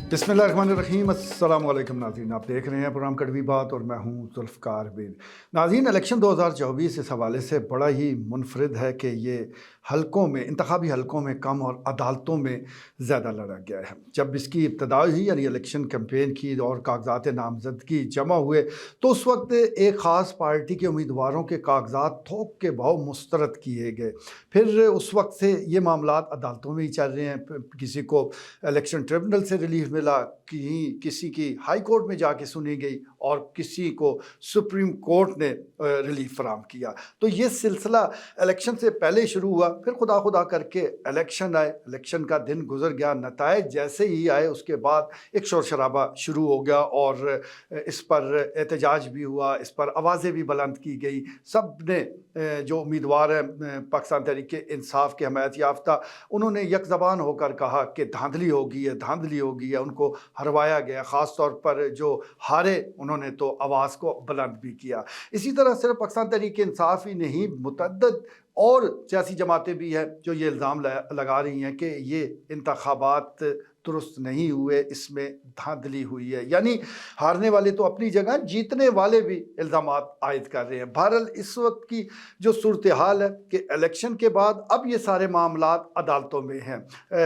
बिस्मिल्लाहिर्रहमानिर्रहीम। अस्सलाम वालेकुम नाज़रीन, आप देख रहे हैं प्रोग्राम कड़वी बात और मैं हूं ज़ुल्फ़िकार बेग। नाज़रीन, इलेक्शन 2024 इस हवाले से बड़ा ही मुनफरिद है कि ये हलकों में, इंतखाबी हलकों में कम और अदालतों में ज़्यादा लड़ा गया है। जब इसकी इब्तदा हुई, यानी इलेक्शन कैंपेन की और कागज़ात नामज़दगी जमा हुए, तो उस वक्त एक ख़ास पार्टी के उम्मीदवारों के कागज़ात थोक के भाव मुस्तरद किए गए। फिर उस वक्त से ये मामलात अदालतों में ही चल रहे हैं। किसी को इलेक्शन ट्रिब्यूनल से रिलीफ मिला, किसी की हाई कोर्ट में जाके सुनी गई और किसी को सुप्रीम कोर्ट ने रिलीफ फराम किया। तो ये सिलसिला इलेक्शन से पहले शुरू हुआ, फिर खुदा खुदा करके इलेक्शन आए, इलेक्शन का दिन गुजर गया, नतायज जैसे ही आए उसके बाद एक शोर शराबा शुरू हो गया और इस पर एहतजाज भी हुआ, इस पर आवाज़ें भी बुलंद की गई। सब ने जो उम्मीदवार हैं पाकिस्तान तहरीक इंसाफ के हमायत याफ्ता, उन्होंने एक ज़बान होकर कहा कि धांधली होगी है, धांधली होगी है, उनको हरवाया गया। ख़ास तौर पर जो हारे उन्होंने तो आवाज़ को बुलंद भी किया। इसी तरह सिर्फ पाकिस्तान तहरीक इंसाफ ही नहीं, मुतअद्दिद और सियासी जमातें भी हैं जो ये इल्ज़ाम लगा रही हैं कि ये इंतखाबात दुरुस्त नहीं हुए, इसमें धांधली हुई है। यानी हारने वाले तो अपनी जगह, जीतने वाले भी इल्ज़ामात आयद कर रहे हैं। बहरहाल इस वक्त की जो सूरत हाल है कि इलेक्शन के बाद अब ये सारे मामलात अदालतों में हैं।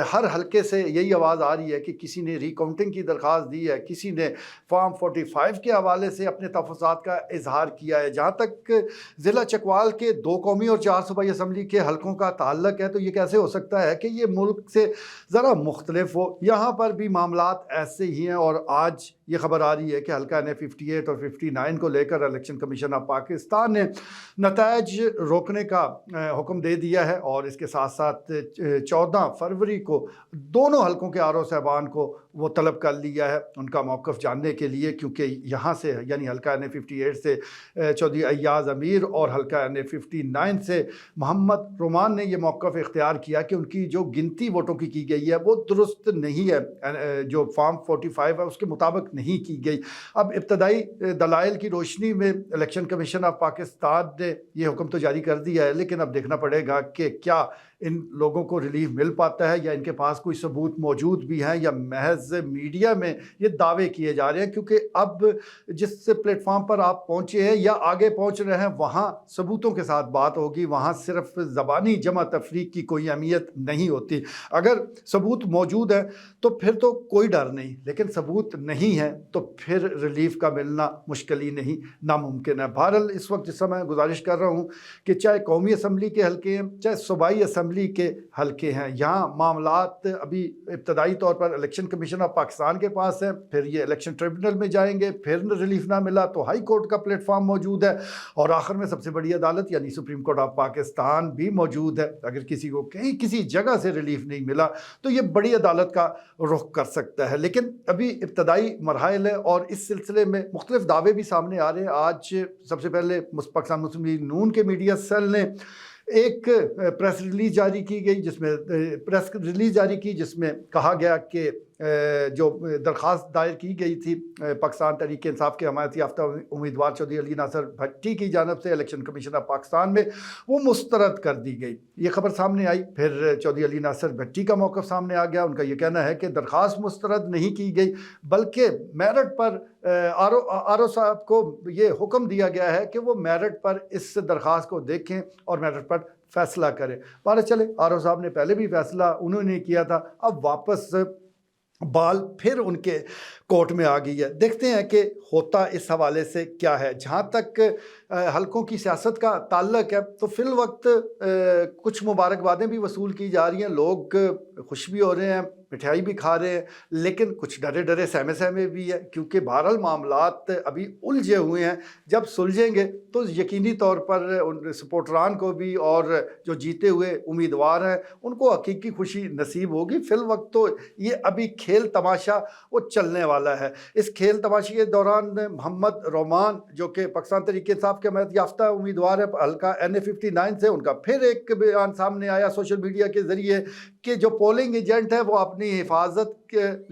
हर हलके से यही आवाज़ आ रही है कि किसी ने रिकाउंटिंग की दरख्वास्त दी है, किसी ने फॉर्म 45 के हवाले से अपने तफसात का इजहार किया है। जहाँ तक ज़िला चकवाल के 2 कौमी और 4 सूबाई असम्बली के हलकों का ताल्लुक है, तो ये कैसे हो सकता है कि ये मुल्क से ज़रा मुख्तलिफ हो। यहाँ पर भी मामलात ऐसे ही हैं और आज ये खबर आ रही है कि हल्का ने 58 और 59 को लेकर इलेक्शन कमीशन ऑफ पाकिस्तान ने नतायज रोकने का हुक्म दे दिया है और इसके साथ साथ 14 फरवरी को दोनों हलकों के आर ओ साहबान को वो तलब कर लिया है उनका मौक़िफ़ जानने के लिए, क्योंकि यहाँ से यानी हल्का ने 58 से चौधरी अय्याज़ अमीर और हल्का ने 59 से मोहम्मद रोमान ने ये मौक़िफ़ इख्तियार किया कि उनकी जो गिनती वोटों की गई है वो दुरुस्त नहीं है, जो फॉर्म 45 है उसके मुताबिक नहीं की गई। अब इब्तदाई दलाइल की रोशनी में इलेक्शन कमीशन ऑफ पाकिस्तान ने ये हुक्म तो जारी कर दिया है, लेकिन अब देखना पड़ेगा कि क्या इन लोगों को रिलीफ मिल पाता है या इनके पास कोई सबूत मौजूद भी हैं या महज मीडिया में ये दावे किए जा रहे हैं। क्योंकि अब जिस प्लेटफॉर्म पर आप पहुँचे हैं या आगे पहुँच रहे हैं, वहाँ सबूतों के साथ बात होगी, वहाँ सिर्फ ज़बानी जमा तफरीक की कोई अहमियत नहीं होती। अगर सबूत मौजूद है तो फिर तो कोई डर नहीं, लेकिन सबूत नहीं है तो फिर रिलीफ का मिलना मुश्किल ही नहीं, नामुमकिन है। बहरहाल इस वक्त जिस समय गुजारिश कर रहा हूँ कि चाहे कौमी असम्बली के हल्के हैं, चाहे सूबाई असम्बली के हल्के हैं, यहाँ मामलात अभी इब्तदाई तौर पर इलेक्शन कमीशन ऑफ पाकिस्तान के पास है, फिर ये इलेक्शन ट्रिब्यूनल में जाएंगे, फिर रिलीफ ना मिला तो हाई कोर्ट का प्लेटफॉर्म मौजूद है और आखिर में सबसे बड़ी अदालत यानी सुप्रीम कोर्ट ऑफ पाकिस्तान भी मौजूद है। अगर किसी को कहीं किसी जगह से रिलीफ नहीं मिला तो ये बड़ी अदालत का रुख कर सकता है। लेकिन अभी इब्तदाई मरहल है और इस सिलसिले में मुख्तलिफ दावे भी सामने आ रहे हैं। आज सबसे पहले पाकिस्तान मुस्लिम लीग नून के मीडिया सेल ने एक प्रेस रिलीज जारी की जिसमें कहा गया कि जो दरख्वास्त दायर की गई थी पाकिस्तान तहरीक इंसाफ के हमायत याफ्ता उम्मीदवार चौधरी अली नासर भट्टी की जानब से इलेक्शन कमीशन ऑफ पाकिस्तान में, वो मुस्तरद कर दी गई। ये खबर सामने आई, फिर चौधरी अली नासर भट्टी का मौक़िफ़ सामने आ गया। उनका ये कहना है कि दरख्वास्त मुस्तरद नहीं की गई, बल्कि मेरिट पर आर ओ साहब को ये हुक्म दिया गया है कि वो मेरिट पर इस दरख्वास्त को देखें और मेरिट पर फैसला करें। पता चले आर ओ साहब ने पहले भी फैसला उन्होंने किया था, अब वापस बाल फिर उनके कोर्ट में आ गई है। देखते हैं कि होता इस हवाले से क्या है। जहाँ तक हलकों की सियासत का ताल्लुक है तो फिल वक्त कुछ मुबारकबादें भी वसूल की जा रही हैं, लोग खुश भी हो रहे हैं, मिठाई भी खा रहे हैं, लेकिन कुछ डरे डरे सहमे सहमे भी है, क्योंकि बहरहाल मामलात अभी उलझे हुए हैं। जब सुलझेंगे तो यकीनी तौर पर उन सपोर्टरान को भी और जो जीते हुए उम्मीदवार हैं उनको हकीकी खुशी नसीब होगी। फिल वक्त तो ये अभी खेल तमाशा वो चलने वाला है। इस खेल तमाशे के दौरान मोहम्मद रोमान जो कि पाकिस्तान तहरीक इंसाफ के हमायत याफ्ता उम्मीदवार है हल्का NA 59 से, उनका फिर एक बयान सामने आया सोशल मीडिया के ज़रिए कि जो पोलिंग एजेंट है वो अपनी हिफाजत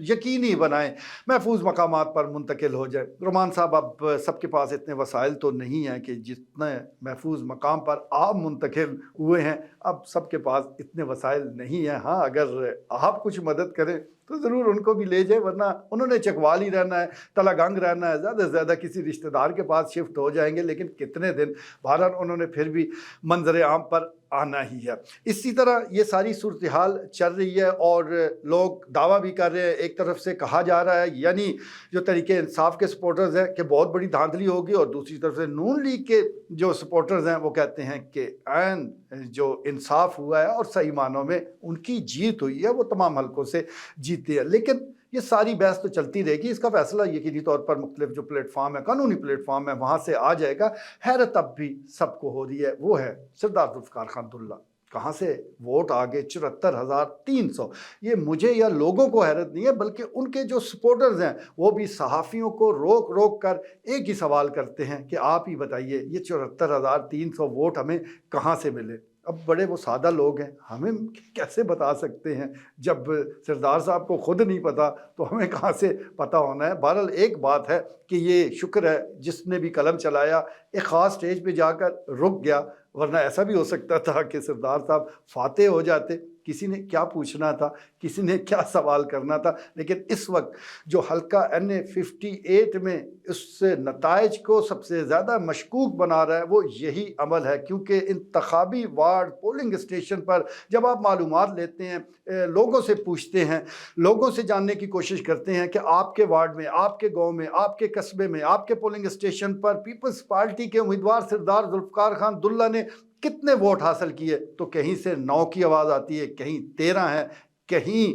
यकीनी बनाएं, महफूज मकामात पर मुंतकिल हो जाए। रोमान साहब, अब सबके पास इतने वसाइल तो नहीं हैं कि जितने महफूज मकाम पर आप मुंतकिल हुए हैं, अब सबके पास इतने वसाइल नहीं हैं। हाँ, अगर आप कुछ मदद करें तो ज़रूर उनको भी ले जाए, वरना उन्होंने चकवाल ही रहना है, तलागंग रहना है, ज़्यादा से ज़्यादा किसी रिश्तेदार के पास शिफ्ट हो जाएंगे, लेकिन कितने दिन, बहरहाल उन्होंने फिर भी मंजर आम पर आना ही है। इसी तरह ये सारी सूरत हाल चल रही है और लोग दावा भी कर रहे हैं, एक तरफ से कहा जा रहा है यानी जो तरीके इंसाफ के सपोर्टर्स हैं कि बहुत बड़ी धांधली होगी, और दूसरी तरफ से नून लीग के जो सपोर्टर्स हैं वो कहते हैं कि ऐन जो इंसाफ हुआ है और सही मानों में उनकी जीत हुई है, वो तमाम हलकों से जीते हैं। लेकिन ये सारी बहस तो चलती रहेगी, इसका फैसला यकीनी तौर पर मुख्तलिफ जो प्लेटफार्म है, कानूनी प्लेटफार्म है, वहाँ से आ जाएगा। हैरत अब भी सबको हो रही है, वो है सरदार जुल्फ़िकार खान दुल्ला, कहाँ से वोट आ गए 74,300। ये मुझे या लोगों को हैरत नहीं है, बल्कि उनके जो सपोर्टर्स हैं वो भी सहाफ़ियों को रोक रोक कर एक ही सवाल करते हैं कि आप ही बताइए ये 74,300 वोट हमें कहाँ से मिले। अब बड़े वो सादा लोग हैं, हमें कैसे बता सकते हैं जब सरदार साहब को खुद नहीं पता तो हमें कहाँ से पता होना है। बहरहाल एक बात है कि ये शुक्र है जिसने भी कलम चलाया एक ख़ास स्टेज पे जाकर रुक गया, वरना ऐसा भी हो सकता था कि सरदार साहब फातेह हो जाते, किसी ने क्या पूछना था, किसी ने क्या सवाल करना था। लेकिन इस वक्त जो हल्का NA 58 में उस नताइज को सबसे ज़्यादा मशकूक बना रहा है वो यही अमल है, क्योंकि इंतखाबी वार्ड पोलिंग स्टेशन पर जब आप मालूमात लेते हैं, लोगों से पूछते हैं, लोगों से जानने की कोशिश करते हैं कि आपके वार्ड में, आपके गांव में, आपके कस्बे में, आपके पोलिंग स्टेशन पर पीपल्स पार्टी के उम्मीदवार सरदार जुल्फ़िकार खान दुल्ला ने कितने वोट हासिल किए, तो कहीं से 9 की आवाज़ आती है, कहीं 13 है, कहीं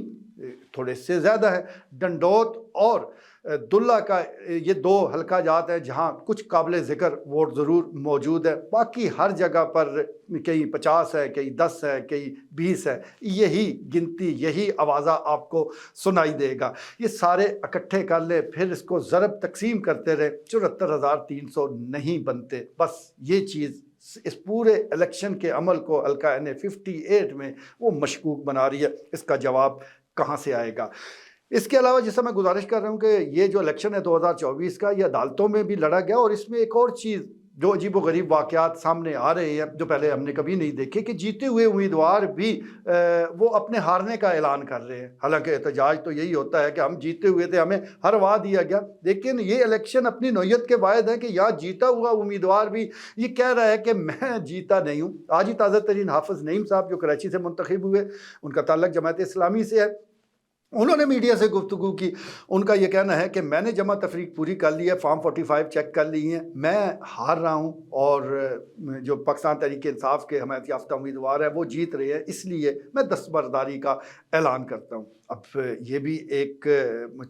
थोड़े से ज़्यादा है। डंडोत और दुल्ला का ये 2 हल्का जात है जहाँ कुछ काबिल ज़िक्र वोट ज़रूर मौजूद है, बाकी हर जगह पर कहीं 50 है, कहीं 10 है, कहीं 20 है। यही गिनती, यही आवाज़ा आपको सुनाई देगा। ये सारे इकट्ठे कर ले, फिर इसको ज़रब तकसीम करते रहे, 74,300 नहीं बनते। बस ये चीज़ इस पूरे इलेक्शन के अमल को हल्का NA 58 में वो मशकूक बना रही है। इसका जवाब कहाँ से आएगा? इसके अलावा जैसा मैं गुजारिश कर रहा हूँ कि ये जो इलेक्शन है 2024 का, ये अदालतों में भी लड़ा गया, और इसमें एक और चीज़ जो अजीब व गरीब वाक़यात सामने आ रहे हैं जो पहले हमने कभी नहीं देखे, कि जीते हुए उम्मीदवार भी वो अपने हारने का ऐलान कर रहे हैं। हालांकि एहतजाज तो यही होता है कि हम जीते हुए थे, हमें हरवा दिया गया, लेकिन ये इलेक्शन अपनी नौयत के वायद है कि यहाँ जीता हुआ उम्मीदवार भी ये कह रहा है कि मैं जीता नहीं हूँ। आज ही ताज़ा तरीन हाफिज़ नईम साहब जो कराची से मुंतखब हुए, उनका ताल्लुक जमात इस्लामी से है, उन्होंने मीडिया से गुफ्तगू की। उनका ये कहना है कि मैंने जमा तफरीक पूरी कर ली है, फॉर्म 45 चेक कर ली हैं, मैं हार रहा हूँ और जो पाकिस्तान तहरीक इंसाफ के हमायत याफ्ता उम्मीदवार है वो जीत रहे हैं, इसलिए मैं दस्तबरदारी का ऐलान करता हूँ। अब ये भी एक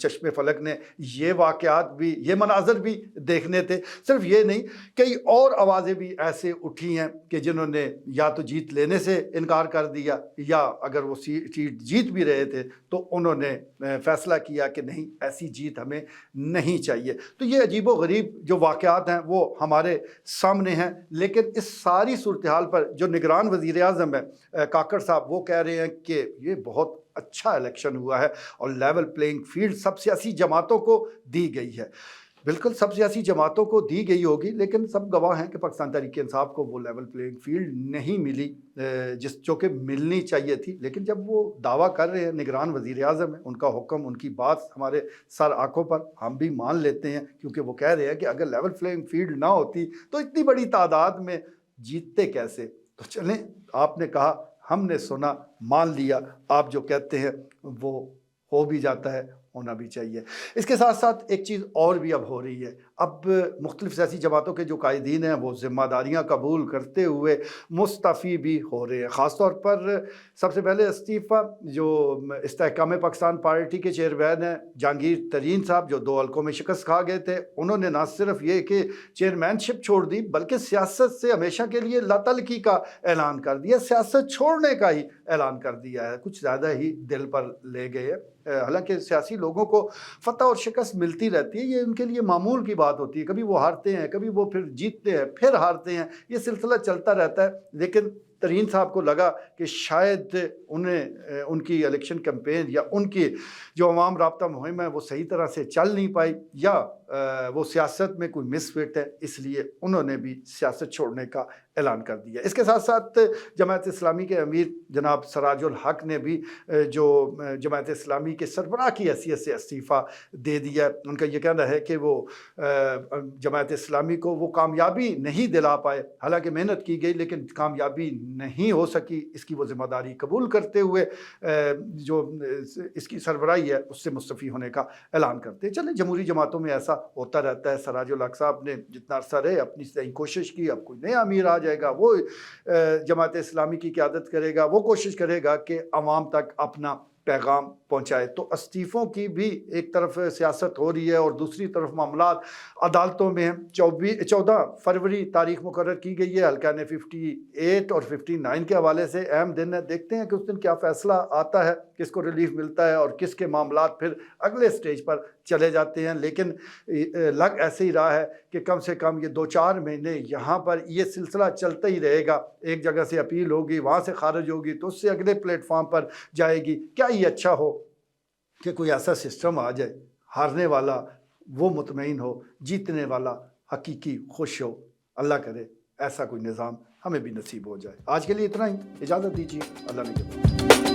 चश्मे फलक ने ये वाक़यात भी, ये मनाजर भी देखने थे। सिर्फ ये नहीं, कई और आवाज़ें भी ऐसे उठी हैं कि जिन्होंने या तो जीत लेने से इनकार कर दिया, या अगर वो सीट जीत भी रहे थे तो उन्होंने फ़ैसला किया कि नहीं, ऐसी जीत हमें नहीं चाहिए। तो ये अजीब व गरीब जो वाक़यात हैं वो हमारे सामने हैं। लेकिन इस सारी सूरत हाल पर जो निगरान वज़ीर आज़म है काकड़ साहब, वो कह रहे हैं कि ये बहुत अच्छा इलेक्शन हुआ है और लेवल प्लेइंग फील्ड सब सियासी जमातों को दी गई है। बिल्कुल सब सियासी जमातों को दी गई होगी, लेकिन सब गवाह हैं कि पाकिस्तान तहरीक इंसाफ को वो लेवल प्लेइंग फील्ड नहीं मिली जो कि मिलनी चाहिए थी। लेकिन जब वो दावा कर रहे हैं, निगरान वज़ीर आज़म है, उनका हुक्म, उनकी बात हमारे सर आँखों पर, हम भी मान लेते हैं, क्योंकि वो कह रहे हैं कि अगर लेवल प्लेइंग फील्ड ना होती तो इतनी बड़ी तादाद में जीतते कैसे। तो चलें, आपने कहा, हमने सुना, मान लिया, आप जो कहते हैं वो हो भी जाता है, होना भी चाहिए। इसके साथ साथ एक चीज़ और भी अब हो रही है, अब मुख्तलिफ सियासी जमातों के जो कायदीन हैं वो ज़िम्मेदारियाँ कबूल करते हुए मुस्तफ़ी भी हो रहे हैं। ख़ास तौर पर सबसे पहले इस्तीफ़ा जो इस्तेहकाम पाकिस्तान पार्टी के चेयरमैन हैं जहांगीर तरीन साहब, जो 2 हल्कों में शिकस्त खा गए थे, उन्होंने ना सिर्फ ये कि चेयरमैनशिप छोड़ दी, बल्कि सियासत से हमेशा के लिए लातलकी का ऐलान कर दिया, सियासत छोड़ने का ही ऐलान कर दिया है। कुछ ज़्यादा ही दिल पर ले गए हैं। हालांकि सियासी लोगों को फतह और शिकस्त मिलती रहती है, ये उनके लिए मामूल की बात होती है। कभी वो हारते हैं, कभी वो फिर जीतते हैं, फिर हारते हैं, ये सिलसिला चलता रहता है। लेकिन तरीन साहब को लगा कि शायद उन्हें उनकी इलेक्शन कैंपेन या उनकी जो अवाम राब्ता मुहिम है वो सही तरह से चल नहीं पाई, या वो सियासत में कोई मिसफिट है, इसलिए उन्होंने भी सियासत छोड़ने का اعلان کر دیا۔ اس کے ساتھ ساتھ جماعت اسلامی کے امیر جناب سراج الحق نے بھی جو جماعت اسلامی کے سربراہ کی حیثیت سے استعفیٰ دے دیا۔ ان کا یہ کہنا ہے کہ وہ جماعت اسلامی کو وہ کامیابی نہیں دلا پائے، حالانکہ محنت کی گئی لیکن کامیابی نہیں ہو سکی، اس کی وہ ذمہ داری قبول کرتے ہوئے جو اس کی سربراہی ہے اس سے مستعفی ہونے کا اعلان کرتے ہیں۔ چلیں، جمہوری جماعتوں میں ایسا ہوتا رہتا ہے۔ سراج الحق صاحب نے جتنا عرصہ رہے اپنی صحیح کوشش کی، اب کوئی نیا امیر آ جائے گا، وہ جماعت اسلامی کی قیادت کرے گا، وہ کوشش کرے گا کہ عوام تک اپنا پیغام پہنچائے۔ تو استعفوں کی بھی ایک طرف سیاست ہو رہی ہے اور دوسری طرف معاملات عدالتوں میں ہیں۔ 14 فروری تاریخ مقرر کی گئی ہے۔ حلقہ نے 58 اور 59 کے حوالے سے اہم دن ہے، دیکھتے ہیں کہ اس دن کیا فیصلہ آتا ہے، کس کو ریلیف ملتا ہے اور کس کے معاملات پھر اگلے سٹیج پر چلے جاتے ہیں۔ لیکن لگ ایسے ہی رہا ہے کہ کم سے کم یہ 2-4 مہینے یہاں پر یہ سلسلہ چلتا ہی رہے گا، ایک جگہ سے اپیل ہوگی، وہاں سے خارج ہوگی تو اس سے اگلے پلیٹ فارم پر جائے گی۔ کیا یہ اچھا ہو کہ کوئی ایسا سسٹم آ جائے، ہارنے والا وہ مطمئن ہو، جیتنے والا حقیقی خوش ہو؟ اللہ کرے ایسا کوئی نظام ہمیں بھی نصیب ہو جائے۔ آج کے لیے اتنا ہی، اجازت دیجیے، اللہ نے